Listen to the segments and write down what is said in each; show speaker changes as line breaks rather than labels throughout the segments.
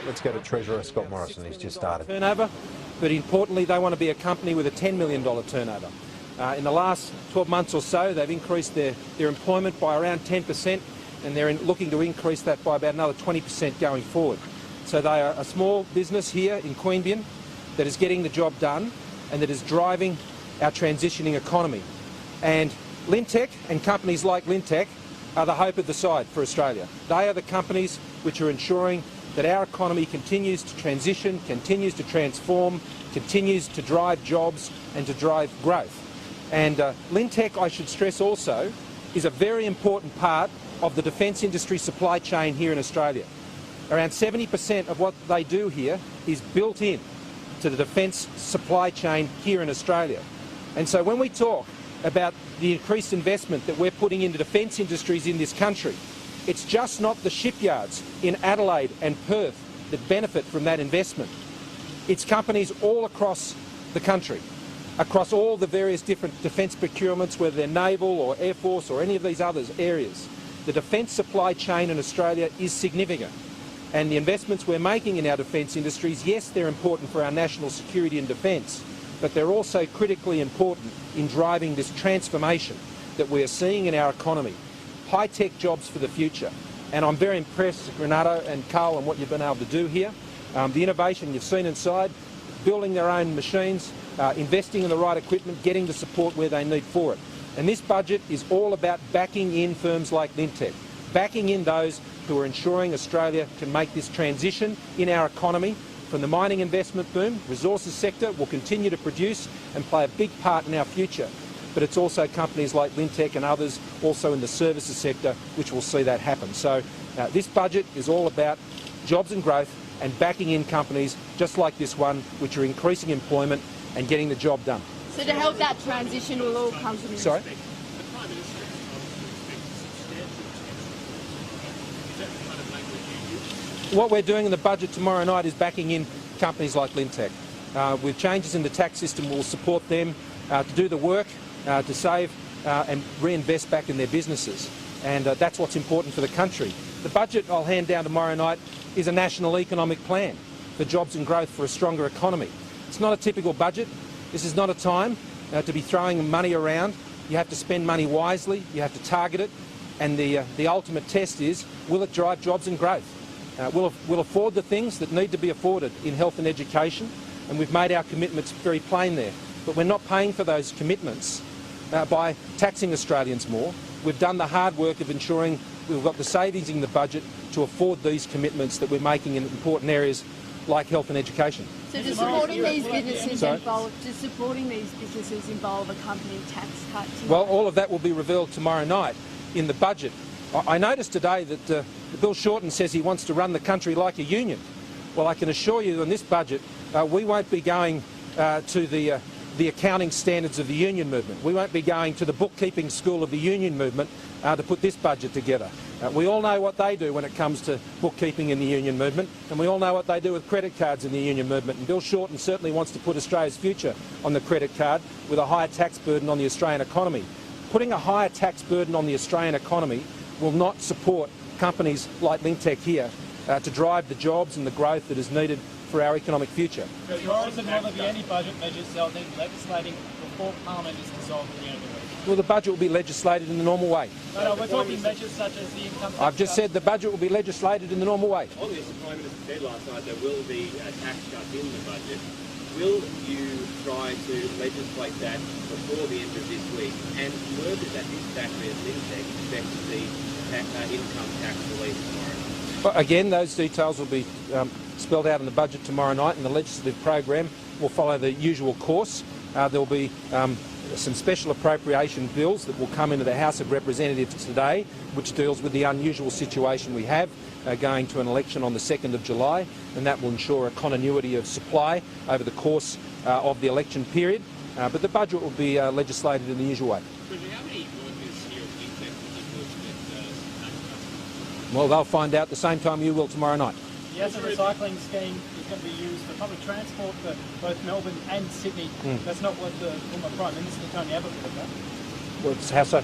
let's go to Treasurer Scott Morrison. He's just started.
Turnover, but importantly, they want to be a company with a $10 million turnover. In the last 12 months or so, they've increased their employment by around 10%, and they're looking to increase that by about another 20% going forward. So they are a small business here in Queanbeyan that is getting the job done and that is driving our transitioning economy. And Lintec and companies like Lintec are the hope of the side for Australia. They are the companies which are ensuring that our economy continues to transition, continues to transform, continues to drive jobs and to drive growth. And Lintec, I should stress also, is a very important part of the defence industry supply chain here in Australia. Around 70% of what they do here is built in to the defence supply chain here in Australia. And so when we talk about the increased investment that we're putting into defence industries in this country, it's just not the shipyards in Adelaide and Perth that benefit from that investment. It's companies all across the country, across all the various different defence procurements, whether they're naval or air force or any of these other areas. The defence supply chain in Australia is significant. And the investments we're making in our defence industries, yes, they're important for our national security and defence, but they're also critically important in driving this transformation that we are seeing in our economy. High-tech jobs for the future. And I'm very impressed, Renato and Carl, on what you've been able to do here. The innovation you've seen inside, building their own machines, investing in the right equipment, getting the support where they need for it. And this budget is all about backing in firms like Lintec, backing in those who are ensuring Australia can make this transition in our economy from the mining investment boom. Resources sector will continue to produce and play a big part in our future. But it's also companies like Lintec and others also in the services sector which will see that happen. So this budget is all about jobs and growth and backing in companies just like this one which are increasing employment and getting the job done.
So to help that transition will all come from...
Sorry? What we're doing in the budget tomorrow night is backing in companies like Lintec. With changes in the tax system, we'll support them to do the work, to save and reinvest back in their businesses. And that's what's important for the country. The budget I'll hand down tomorrow night is a national economic plan for jobs and growth for a stronger economy. It's not a typical budget. This is not a time to be throwing money around. You have to spend money wisely, you have to target it, and the ultimate test is, will it drive jobs and growth? We'll afford the things that need to be afforded in health and education, and we've made our commitments very plain there. But we're not paying for those commitments by taxing Australians more. We've done the hard work of ensuring we've got the savings in the budget to afford these commitments that we're making in important areas like health and education.
So does supporting these businesses involve accompanying tax cuts?
Well, all of that will be revealed tomorrow night in the budget. I noticed today that Bill Shorten says he wants to run the country like a union. Well, I can assure you on this budget, we won't be going to the accounting standards of the union movement. We won't be going to the bookkeeping school of the union movement to put this budget together. We all know what they do when it comes to bookkeeping in the union movement, and we all know what they do with credit cards in the union movement. And Bill Shorten certainly wants to put Australia's future on the credit card with a higher tax burden on the Australian economy. Putting a higher tax burden on the Australian economy will not support companies like Lintec here to drive the jobs and the growth that is needed for our economic future.
Will there be any budget measures they'll need legislating before Parliament is dissolved at the end of the week?
Well, the budget will be legislated in the normal way.
No, we're talking measures such as the income tax.
I've just said the budget will be legislated in the normal way.
Obviously, the Prime Minister said last night there will be a tax cut in the budget. Will you try to legislate that before the end of this week? And workers at this factory at Lintec expect to see income tax relief tomorrow?
Well, again, those details will be spelled out in the budget tomorrow night, and the legislative program will follow the usual course. There will be some special appropriation bills that will come into the House of Representatives today, which deals with the unusual situation we have going to an election on the 2nd of July, and that will ensure a continuity of supply over the course of the election period. But the budget will be legislated in the usual way.
How many workers here at Lintec
Well, they'll find out the same time you will tomorrow night.
The asset recycling scheme is going to be used for public transport for both Melbourne and Sydney. That's not what the former Prime Minister Tony Abbott put about.
Well, how so?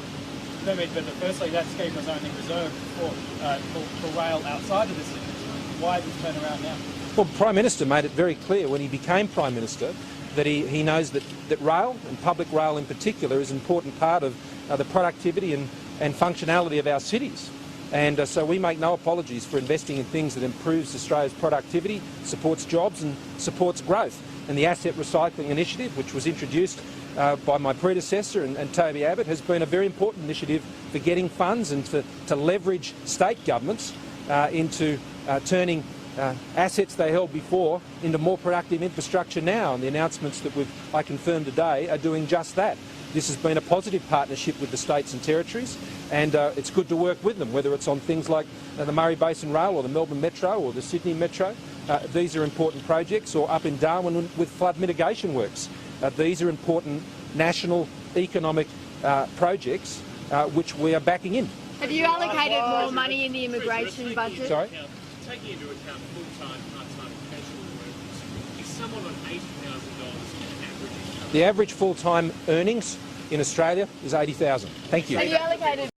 No, but firstly, that scheme was only reserved for rail outside of the city. why this turnaround now?
Well, the Prime Minister made it very clear when he became Prime Minister that he knows that rail, and public rail in particular, is an important part of the productivity and functionality of our cities. And so we make no apologies for investing in things that improves Australia's productivity, supports jobs and supports growth. And the Asset Recycling Initiative, which was introduced by my predecessor and Toby Abbott, has been a very important initiative for getting funds and to leverage state governments into turning assets they held before into more productive infrastructure now. And the announcements that I confirmed today are doing just that. This has been a positive partnership with the states and territories, and it's good to work with them, whether it's on things like the Murray Basin Rail or the Melbourne Metro or the Sydney Metro. These are important projects, or up in Darwin with flood mitigation works. These are important national economic projects which we are backing in.
Have you allocated more money in the immigration budget?
Sorry?
Taking into account full-time, part-time casual workers, is someone on $80,000 average income?
The average full-time earnings in Australia is $80,000. Thank you.
Have you allocated